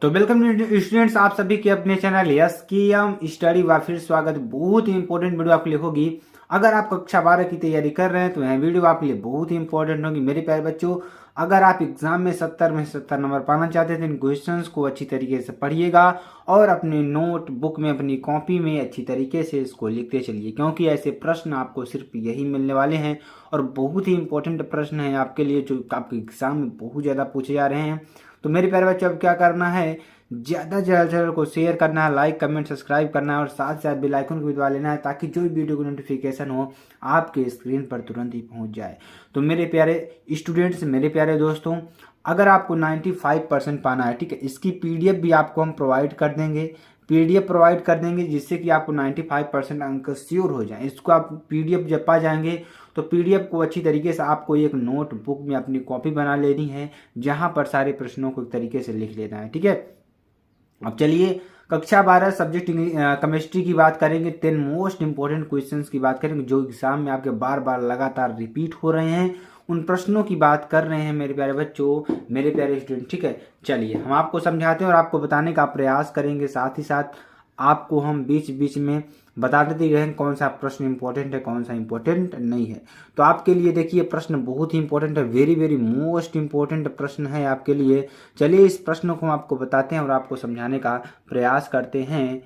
तो welcome students, आप सभी के अपने चैनल यस की एम स्टडी व फिर स्वागत। बहुत ही इंपॉर्टेंट वीडियो आपके लिए होगी। अगर आप कक्षा 12 की तैयारी कर रहे हैं तो यह वीडियो आपके लिए बहुत ही इंपॉर्टेंट होगी मेरे प्यारे बच्चों। अगर आप एग्जाम में 70 में 70 नंबर पाना चाहते हैं तो इन क्वेश्चंस को अच्छी तरीके से पढ़िएगा और अपने नोट बुक में अपनी कॉपी में अच्छी तरीके से इसको लिखते चलिए, क्योंकि ऐसे प्रश्न आपको सिर्फ यही मिलने वाले हैं और बहुत ही इंपॉर्टेंट प्रश्न है आपके लिए जो आपके एग्जाम में बहुत ज़्यादा पूछे जा रहे हैं। तो मेरे प्यारे बच्चों, अब क्या करना है, ज़्यादा से ज़्यादा चैनल को शेयर करना है, लाइक कमेंट सब्सक्राइब करना है और साथ साथ बेल आइकन को भी दबा लेना है ताकि जो भी वीडियो की नोटिफिकेशन हो आपके स्क्रीन पर तुरंत ही पहुंच जाए। तो मेरे प्यारे स्टूडेंट्स, मेरे प्यारे दोस्तों, अगर आपको 95% पाना है, ठीक है, इसकी पीडीएफ भी आपको हम प्रोवाइड कर देंगे। पीडीएफ प्रोवाइड कर देंगे जिससे कि आपको 95% अंक श्योर हो जाए। इसको आप पीडीएफ जब पा जाएंगे तो पीडीएफ को अच्छी तरीके से आपको एक नोट बुक में अपनी कॉपी बना लेनी है, जहां पर सारे प्रश्नों को एक तरीके से लिख लेना है, ठीक है। अब चलिए कक्षा 12 सब्जेक्ट केमिस्ट्री की बात करेंगे। 10 मोस्ट इंपोर्टेंट क्वेश्चंस की बात करेंगे जो एग्जाम में आपके बार बार लगातार रिपीट हो रहे हैं, उन प्रश्नों की बात कर रहे हैं मेरे प्यारे बच्चों, मेरे प्यारे स्टूडेंट, ठीक है। चलिए हम आपको समझाते हैं और आपको बताने का प्रयास करेंगे, साथ ही साथ आपको हम बीच बीच में बता देते रहेंगे कौन सा प्रश्न इंपॉर्टेंट है कौन सा इंपॉर्टेंट नहीं है। तो आपके लिए देखिए प्रश्न बहुत ही इंपॉर्टेंट है, वेरी वेरी मोस्ट इंपॉर्टेंट प्रश्न है आपके लिए। चलिए इस प्रश्न को हम आपको बताते हैं और आपको समझाने का प्रयास करते हैं।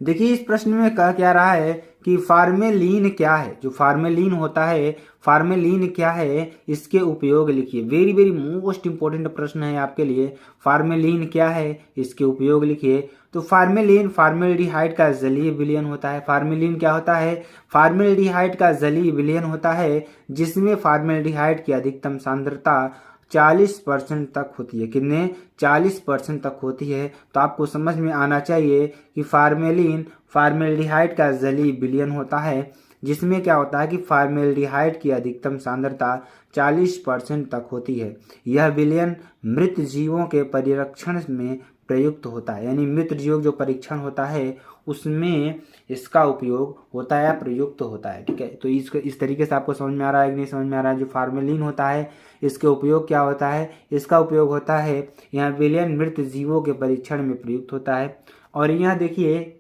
देखिए इस प्रश्न में कहा क्या रहा है कि फार्मेलिन क्या है। जो फार्मेलिन होता है, फार्मेलिन क्या है, इसके उपयोग लिखिए। वेरी वेरी मोस्ट इंपॉर्टेंट प्रश्न है आपके लिए। फार्मेलिन क्या है, इसके उपयोग लिखिए। तो फार्मेलिन फार्मेल्डिहाइड का जलीय विलयन होता है। फार्मेलिन क्या होता है, फार्मेल्डिहाइड का जलीय विलयन होता है जिसमें फार्मेल्डिहाइड की अधिकतम सांद्रता 40% तक होती है। कितने, 40% तक होती है। तो आपको समझ में आना चाहिए कि फार्मेलिन फार्मेल्डिहाइड का जलीय विलयन होता है जिसमें क्या होता है कि फार्मेल्डिहाइड की अधिकतम सांद्रता 40% तक होती है। यह विलयन मृत जीवों के परिरक्षण में प्रयुक्त होता है, यानी मृत जीवों जो परीक्षण होता है उसमें इसका उपयोग होता है, प्रयुक्त होता है, ठीक है। तो इस तरीके से आपको समझ में आ रहा है कि नहीं समझ में आ रहा है। जो फार्मेलिन होता है इसके उपयोग क्या होता है, इसका उपयोग होता है यहाँ विलयन मृत जीवों के परीक्षण में प्रयुक्त होता है। और यहाँ देखिए,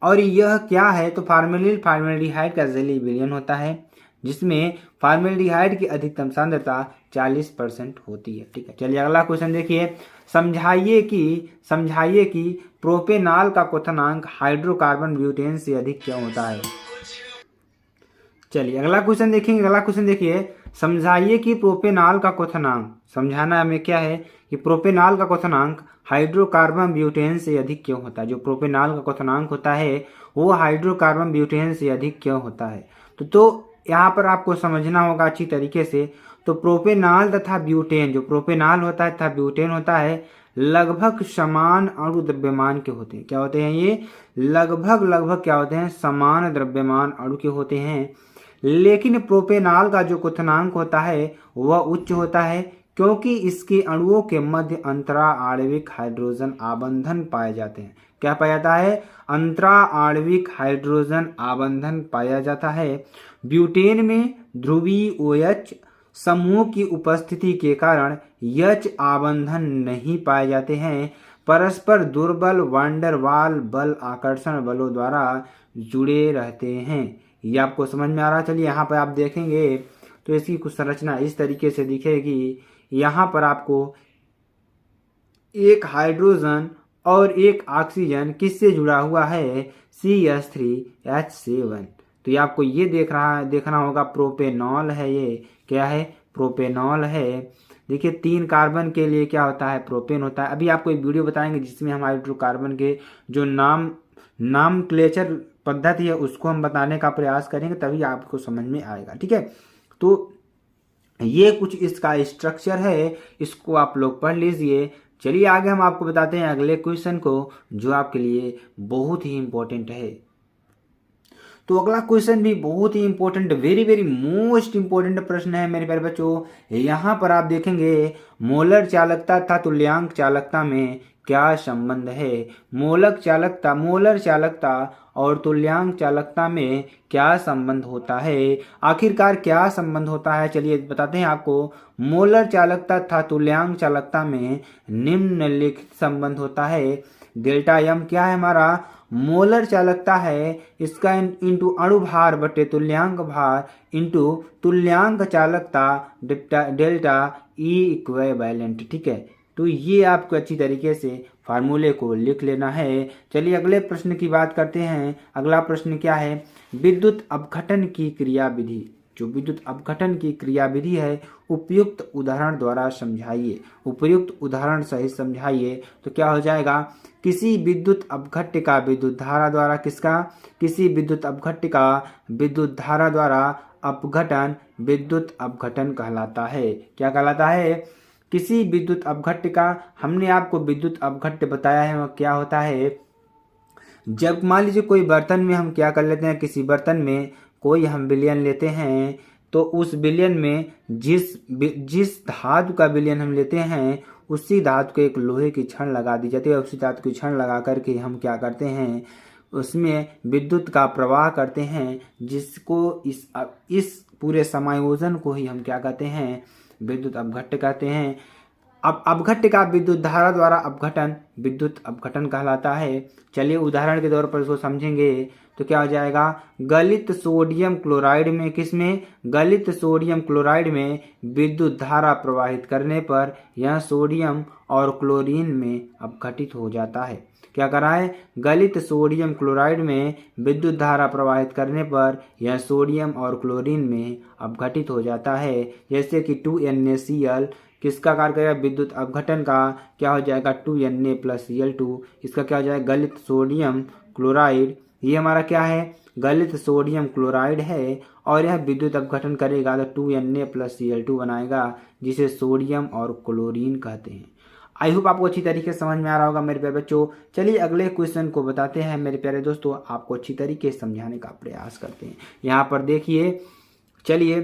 और यह क्या है, तो फार्मेलिन फार्मेल्डिहाइड का जलीय विलयन होता है जिसमें फार्मेल्डिहाइड की अधिकतम सांद्रता 40% होती है, ठीक है। चलिए अगला क्वेश्चन देखिए। समझाइए कि प्रोपेनॉल का क्वथनांक हाइड्रोकार्बन ब्यूटेन से अधिक क्यों होता है। चलिए अगला क्वेश्चन देखेंगे। अगला क्वेश्चन देखिए, समझाइए कि प्रोपेनॉल का क्वथनांक, समझाना हमें क्या है कि प्रोपेनॉल का क्वथनांक हाइड्रोकार्बन ब्यूटेन से अधिक क्यों होता है। जो प्रोपेनॉल का क्वथनांक होता है वो हाइड्रोकार्बन ब्यूटेन से अधिक क्यों होता है। तो यहाँ पर आपको समझना होगा अच्छी तरीके से। तो प्रोपेनॉल तथा ब्यूटेन, जो प्रोपेनॉल होता है तथा ब्यूटेन होता है, लगभग समान अणु द्रव्यमान के होते हैं। क्या होते हैं ये, लगभग क्या होते हैं, समान द्रव्यमान अणु के होते हैं। लेकिन प्रोपेनॉल का जो क्वथनांक होता है वह उच्च होता है क्योंकि इसके अणुओं के मध्य अंतरा आणविक हाइड्रोजन आबंधन पाए जाते हैं। क्या पाया जाता है, अंतरा आणविक हाइड्रोजन आबंधन पाया जाता है। ब्यूटेन में ध्रुवीय OH समूह की उपस्थिति के कारण H आबंधन नहीं पाए जाते हैं। परस्पर दुर्बल वांडरवाल बल आकर्षण बलों द्वारा जुड़े रहते हैं। ये आपको समझ में आ रहा है। चलिए यहाँ पर आप देखेंगे तो इसकी कुछ संरचना इस तरीके से दिखेगी। यहाँ पर आपको एक हाइड्रोजन और एक ऑक्सीजन किससे जुड़ा हुआ है, CH3H7। तो ये आपको ये देखना होगा प्रोपेनॉल है। ये क्या है, प्रोपेनॉल है। देखिए 3 कार्बन के लिए क्या होता है, प्रोपेन होता है। अभी आपको एक वीडियो बताएंगे जिसमें हम हाइड्रोकार्बन के जो नामक्लेचर पद्धति है उसको हम बताने का प्रयास करेंगे, तभी आपको समझ में आएगा, ठीक है। तो ये कुछ इसका स्ट्रक्चर है, इसको आप लोग पढ़ लीजिए। चलिए आगे हम आपको बताते हैं अगले क्वेश्चन को जो आपके लिए बहुत ही इंपॉर्टेंट है। तो अगला क्वेश्चन भी बहुत ही important, very very most important प्रश्न है मेरे प्यारे बच्चों। यहाँ पर आप देखेंगे मोलर चालकता तथा तुल्यांक चालकता में क्या संबंध है? मोलर चालकता और तुल्यांक चालकता में क्या संबंध होता है? आखिरकार क्या संबंध होता है, चलिए बताते हैं आपको। मोलर चालकता तथा तुल्यांक चालकता में निम्नलिखित संबंध होता है। डेल्टा एम क्या है हमारा? मोलर चालकता है, इसका इंटू अणु भार बटे तुल्यांक भार इंटू तुल्यांक चालकता डेल्टा ई इक्विवेलेंट। ठीक है, तो ये आपको अच्छी तरीके से फार्मूले को लिख लेना है। चलिए अगले प्रश्न की बात करते हैं। अगला प्रश्न क्या है? विद्युत अपघटन की क्रियाविधि। जो विद्युत अपघटन की क्रियाविधि है उपयुक्त उदाहरण द्वारा समझाइए। उपयुक्त उदाहरण सहित समझाइए। तो क्या हो जाएगा? किसी विद्युत अपघट्य का विद्युत धारा द्वारा किसी विद्युत अपघट्य का विद्युत धारा द्वारा अपघटन विद्युत अपघटन कहलाता है। क्या कहलाता है? किसी विद्युत अपघट्य का, हमने आपको विद्युत अपघट्य बताया है, वह क्या होता है? जब मान लीजिए कोई बर्तन में हम क्या कर लेते हैं, किसी बर्तन में कोई हम विलयन लेते हैं, तो उस विलयन में जिस धातु का विलयन हम लेते हैं उसी धातु को एक लोहे की छड़ लगा दी जाती है। उसी धातु की छड़ लगा करके हम क्या करते हैं, उसमें विद्युत का प्रवाह करते हैं, जिसको इस पूरे समायोजन को ही हम क्या कहते हैं? विद्युत अपघट्य कहते हैं। अब अपघट्य का विद्युत धारा द्वारा अपघटन विद्युत अपघटन कहलाता है। चलिए उदाहरण के तौर पर इसको समझेंगे तो क्या हो जाएगा? गलित सोडियम क्लोराइड में, किसमें? गलित सोडियम क्लोराइड में विद्युत धारा प्रवाहित करने पर यह सोडियम और क्लोरीन में अपघटित हो जाता है। क्या करा है? गलित सोडियम क्लोराइड में विद्युत धारा प्रवाहित करने पर यह सोडियम और क्लोरीन में अपघटित हो जाता है। जैसे कि 2NaCl किसका कार्य करेगा? विद्युत अपघटन का। क्या हो जाएगा? 2Na+Cl2। इसका क्या हो जाएगा? गलित सोडियम क्लोराइड। ये हमारा क्या है? गलित सोडियम क्लोराइड है और यह विद्युत अपघटन करेगा तो 2Na+Cl2 बनाएगा, जिसे सोडियम और क्लोरीन कहते हैं। आई होप आपको अच्छी तरीके से समझ में आ रहा होगा मेरे प्यारे बच्चों। चलिए अगले क्वेश्चन को बताते हैं मेरे प्यारे दोस्तों, आपको अच्छी तरीके से समझाने का प्रयास करते हैं। यहाँ पर देखिए, चलिए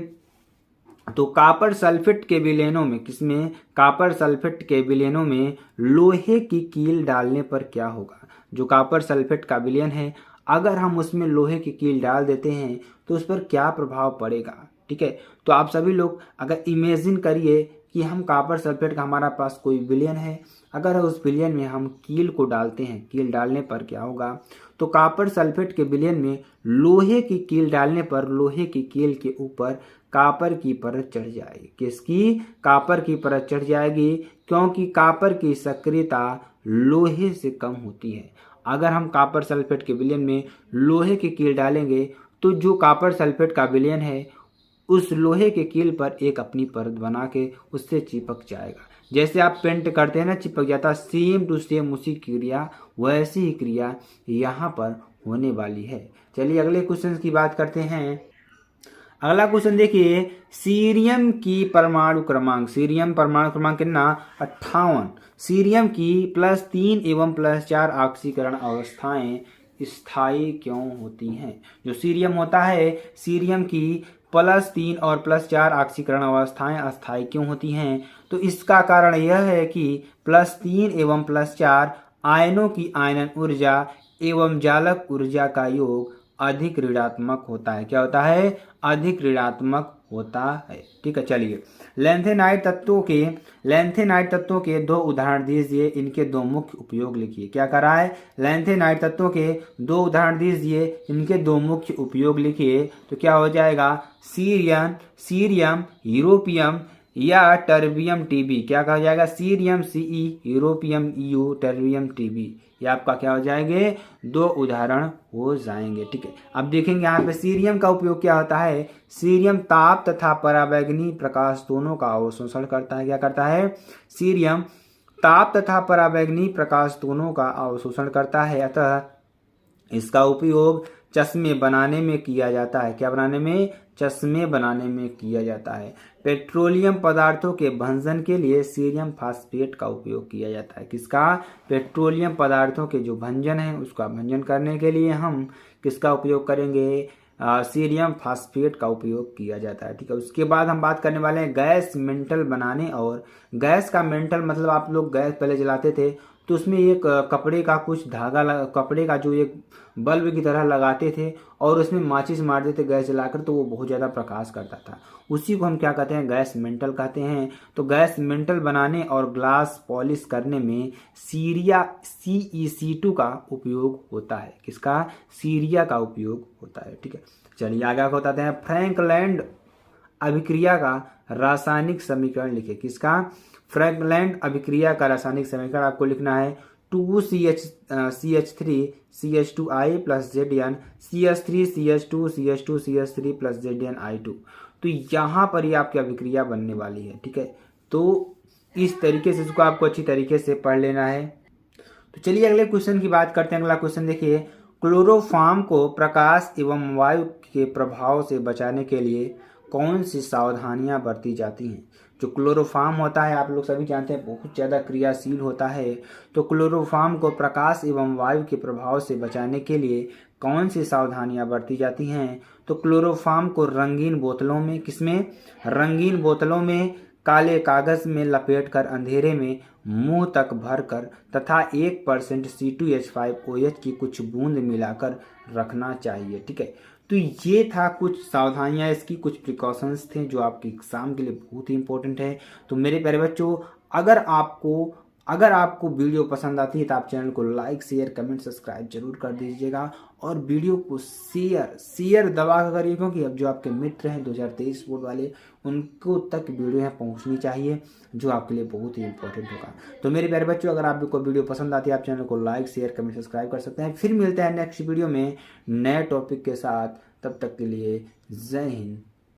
तो कॉपर सल्फेट के विलयनों में, किसमें? कॉपर सल्फेट के विलयनों में लोहे की कील डालने पर क्या होगा? जो कॉपर सल्फेट का विलयन है, अगर हम उसमें लोहे की कील डाल देते हैं तो उस पर क्या प्रभाव पड़ेगा? ठीक है, तो आप सभी लोग अगर इमेजिन करिए कि हम कॉपर सल्फेट का हमारा पास कोई विलयन है, अगर उस विलयन में हम कील को डालते हैं, कील डालने पर क्या होगा? तो कॉपर सल्फेट के विलयन में लोहे की कील डालने पर लोहे की कील के ऊपर कॉपर की परत चढ़ जाएगी। किसकी? कॉपर की परत चढ़ जाएगी, क्योंकि कॉपर की सक्रियता लोहे से कम होती है। अगर हम कॉपर सल्फेट के विलयन में लोहे की कील डालेंगे तो जो कॉपर सल्फेट का विलयन है उस लोहे के कील पर एक अपनी परत बना के उससे चिपक जाएगा। जैसे आप पेंट करते हैं ना, चिपक जाता है, सेम टू सेम उसी क्रिया, वैसी ही क्रिया यहाँ पर होने वाली है। चलिए अगले क्वेश्चन की बात करते हैं। अगला क्वेश्चन देखिए, सीरियम की परमाणु क्रमांक, सीरियम परमाणु क्रमांक कितना? 58। सीरियम की +3 एवं +4 ऑक्सीकरण अवस्थाएं स्थायी क्यों होती हैं? जो सीरियम होता है, सीरियम की +3 और +4 ऑक्सीकरण अवस्थाएं अस्थायी क्यों होती हैं? तो इसका कारण यह है कि +3 एवं +4 आयनों की आयनन ऊर्जा एवं जालक ऊर्जा का योग अधिक ऋणात्मक होता है। क्या होता है? अधिक ऋणात्मक होता है। ठीक है, चलिए लैंथेनाइट तत्वों के 2 उदाहरण दीजिए, इनके 2 मुख्य उपयोग लिखिए। क्या करा है? लैंथेनाइट तत्वों के 2 उदाहरण दीजिए, इनके 2 मुख्य उपयोग लिखिए। तो क्या हो जाएगा? सीरियम यूरोपियम या टर्बियम टीबी। क्या कहा जाएगा? Cerium Ce, europium EU, terbium TB. ये आपका क्या हो जाएंगे? 2 उदाहरण हो जाएंगे। ठीक है, अब देखेंगे यहाँ पे सीरियम का उपयोग क्या होता है। सीरियम ताप तथा परावैंगनी प्रकाश दोनों का अवशोषण करता है। क्या करता है? सीरियम ताप तथा परावैंगनी प्रकाश दोनों का अवशोषण करता है, अतः इसका उपयोग चश्मे बनाने में किया जाता है। क्या बनाने में? चश्मे बनाने में किया जाता है। पेट्रोलियम पदार्थों के भंजन के लिए सीरियम फास्फेट का उपयोग किया जाता है। किसका? पेट्रोलियम पदार्थों के जो भंजन है उसका भंजन करने के लिए हम किसका उपयोग करेंगे? सीरियम फास्फेट का उपयोग किया जाता है। ठीक है, उसके बाद हम बात करने वाले हैं गैस मेंटल बनाने। और गैस का मेंटल मतलब आप लोग गैस पहले जलाते थे तो उसमें एक कपड़े का कुछ धागा कपड़े का जो एक बल्ब की तरह लगाते थे और उसमें माचिस मारते थे गैस जलाकर, तो वो बहुत ज़्यादा प्रकाश करता था। उसी को हम क्या कहते हैं, गैस मेंटल कहते हैं। तो गैस मेंटल बनाने और ग्लास पॉलिश करने में सीरिया CeC2 का उपयोग होता है। किसका? सीरिया का उपयोग होता है। ठीक है, चलिए आगे को बताते हैं। फ्रैंकलैंड अभिक्रिया का रासायनिक समीकरण लिखे। किसका? फ्रैंकलैंड अभिक्रिया का रासायनिक समीकरण आपको लिखना है 2CH3CH2I plus ZN CH3CH2CH2CH3 plus ZnI2। तो यहाँ पर ही आपकी अभिक्रिया बनने वाली है। ठीक है, तो इस तरीके से इसको आपको अच्छी तरीके से पढ़ लेना है। तो चलिए अगले क्वेश्चन की बात करते हैं। अगला क्वेश्चन देखिए, क्लोरोफॉर्म को प्रकाश एवं वायु के प्रभाव से बचाने के लिए कौन सी सावधानियां बरती जाती हैं? जो क्लोरोफॉर्म होता है आप लोग सभी जानते हैं बहुत ज़्यादा क्रियाशील होता है। तो क्लोरोफॉर्म को प्रकाश एवं वायु के प्रभाव से बचाने के लिए कौन सी सावधानियां बरती जाती हैं? तो क्लोरोफॉर्म को रंगीन बोतलों में, किसमें? रंगीन बोतलों में काले कागज में लपेटकर अंधेरे में मुंह तक भरकर तथा 1% C2H5OH की कुछ बूंद मिलाकर रखना चाहिए। ठीक है, तो ये था कुछ सावधानियां, इसकी कुछ प्रिकॉशंस थे जो आपके एग्जाम के लिए बहुत ही इंपॉर्टेंट है। तो मेरे प्यारे बच्चों, अगर आपको वीडियो पसंद आती है तो आप चैनल को लाइक शेयर कमेंट सब्सक्राइब जरूर कर दीजिएगा और वीडियो को शेयर दबा कर करिए, क्योंकि अब जो आपके मित्र हैं 2023 बोर्ड वाले, उनको तक वीडियो यहाँ पहुँचनी चाहिए, जो आपके लिए बहुत ही इंपॉर्टेंट होगा। तो मेरे प्यारे बच्चों, अगर आपको वीडियो पसंद आती है आप चैनल को लाइक शेयर कमेंट सब्सक्राइब कर सकते हैं। फिर मिलते हैं नेक्स्ट वीडियो में नए टॉपिक के साथ। तब तक के लिए जय हिंद।